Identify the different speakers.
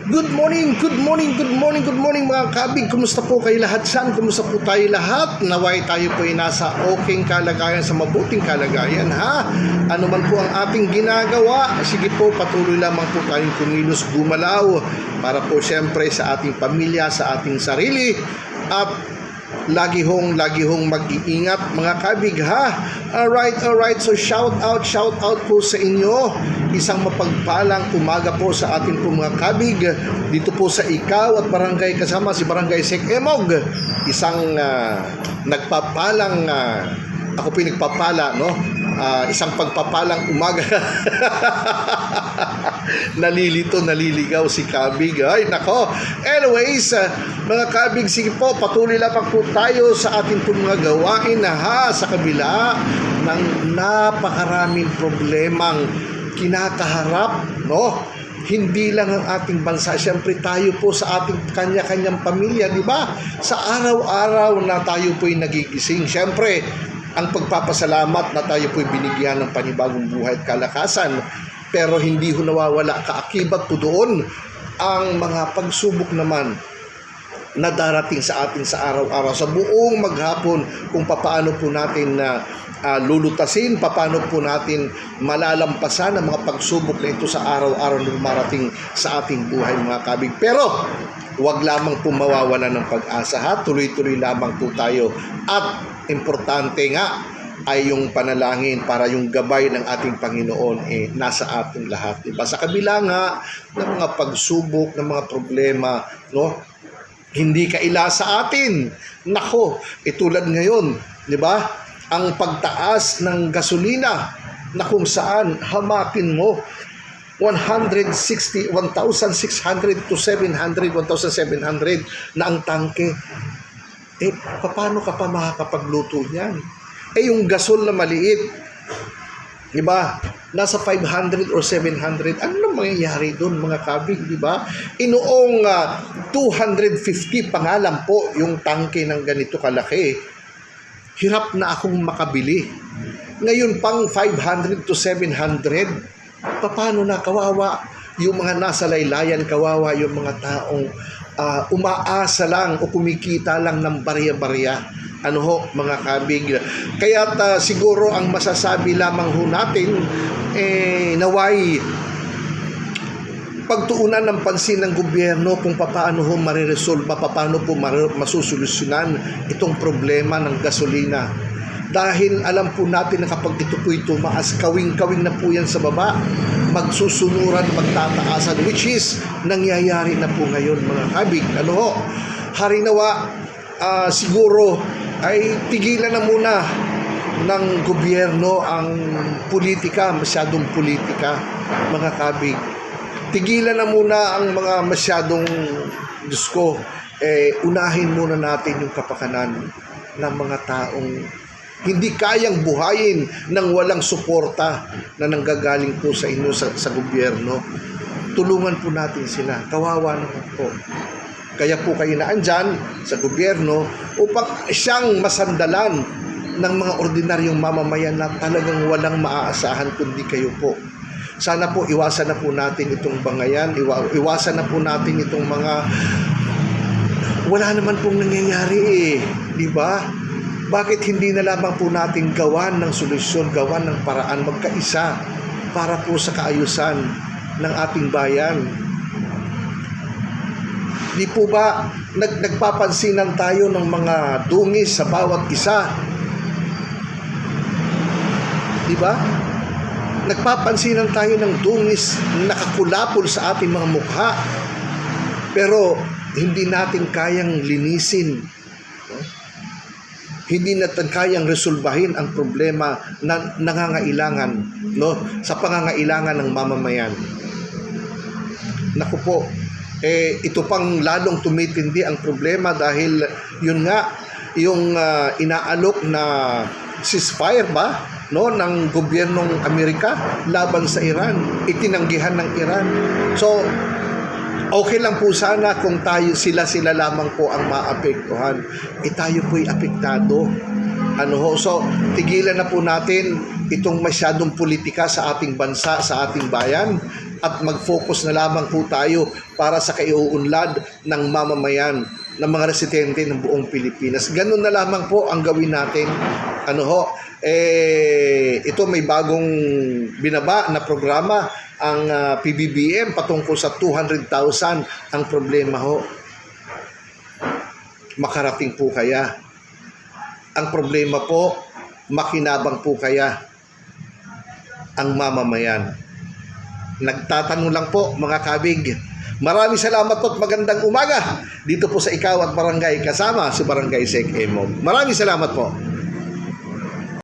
Speaker 1: Good morning, good morning, good morning, good morning mga kabig. Kumusta po kayo lahat dyan? Kumusta po tayo lahat? Naway tayo po ay nasa okay kalagayan, sa mabuting kalagayan ha. Ano man po ang ating ginagawa, sige po patuloy lamang po tayong kumilos, gumalaw para po siyempre sa ating pamilya, sa ating sarili at lagi hong mag-iingat mga kabig ha. Alright, so shout out po sa inyo. Isang mapagpalang umaga po sa ating po mga kabig dito po sa Ikaw at Barangay kasama si Barangay Sek Emog. Isang nagpapalang ako po nagpapala, no? Isang pagpapalang umaga. Naliligaw si kabig. Ay nako. Anyways, mga kabig, sige po, patuloy lamang po tayo sa ating po mga gawain ha, sa kabila ng napakaraming problemang kinakaharap, no? Hindi lang ang ating bansa, siyempre tayo po sa ating kanya-kanyang pamilya, di ba? Sa araw-araw na tayo po'y nagigising, siyempre ang pagpapasalamat na tayo po'y binigyan ng panibagong buhay at kalakasan, pero hindi ho nawawala, kaakibat po doon ang mga pagsubok naman na darating sa atin sa araw-araw, sa buong maghapon, kung papaano po natin lulutasin, papaano po natin malalampasan ang mga pagsubok na ito sa araw-araw na dumarating sa ating buhay mga kabig. Pero huwag lamang po mawawala ng pag-asa ha, tuloy-tuloy lamang po tayo at importante nga ay yung panalangin para yung gabay ng ating Panginoon nasa ating lahat, diba? Sa kabila nga ng mga pagsubok, ng mga problema, no? Hindi kaila sa atin. Nako, tulad ngayon, di ba? Ang pagtaas ng gasolina na kung saan hamakin mo 1,600 to 1,700 na ang tangke. Paano ka pa makakapagluto niyan? Yung gasol na maliit, di ba? Nasa 500 or 700. Ano na mangyayari doon mga kabig, di ba? Inoong 250 pangalan po yung tangke ng ganito kalaki. Hirap na akong makabili. Ngayon pang 500 to 700. Paano na, kawawa yung mga nasa laylayan, kawawa yung mga taong umaasa lang o kumikita lang ng barya-barya. Ano ho mga kabig, kaya siguro ang masasabi lamang ho natin naway pagtuunan ng pansin ng gobyerno kung paano ho mariresolba, paano po masusolusyonan itong problema ng gasolina, dahil alam po natin na kapag ito po'y tumaas, kawing-kawing na po yan sa baba, magsusunuran, magtataasan, which is nangyayari na po ngayon mga kabig. Ano ho, harinawa siguro ay tigilan na muna ng gobyerno ang politika, masyadong politika mga kabig. Tigilan na muna ang mga masyadong, Diyos ko, unahin muna natin yung kapakanan ng mga taong hindi kayang buhayin ng walang suporta na nanggagaling po sa inyo sa gobyerno. Tulungan po natin sila, kawawa naman po. Kaya po kayo naandyan sa gobyerno upang siyang masandalan ng mga ordinaryong mamamayan na talagang walang maaasahan kundi kayo po. Sana po iwasan na po natin itong bangayan, iwasan na po natin itong mga wala naman pong nangyayari di ba? Bakit hindi na lamang po natin gawan ng solusyon, gawan ng paraan, magkaisa para po sa kaayusan ng ating bayan? Di po ba nagpapansinan tayo ng mga dungis sa bawat isa? Di ba? Nagpapansinan tayo ng dungis nakakulapol sa ating mga mukha. Pero hindi natin kayang linisin. Hindi natin kayang resolbahin ang problema na nangangailangan, no? Sa pangangailangan ng mamamayan. Naku po, ito pang lalong tumitindi ang problema dahil yun nga yung inaalok na ceasefire ba, no, ng gobyernong Amerika laban sa Iran, itinanggihan ng Iran. So okay lang po sana kung sila lamang po ang maapektuhan. Tayo po'y apektado. So tigilan na po natin itong masyadong politika sa ating bansa, sa ating bayan. at mag-focus na lamang po tayo para sa kaiuunlad ng mamamayan, ng mga residente ng buong Pilipinas. Ganun na lamang po ang gawin natin. Ito may bagong binaba na programa ang PBBM patungkol sa 200,000 ang problema ho. Makarating po kaya? Ang problema po, makinabang po kaya ang mamamayan? Nagtatanong lang po mga kabig. Maraming salamat po at magandang umaga dito po sa Ikaw at Barangay kasama si Barangay Sec Emog. Maraming salamat po.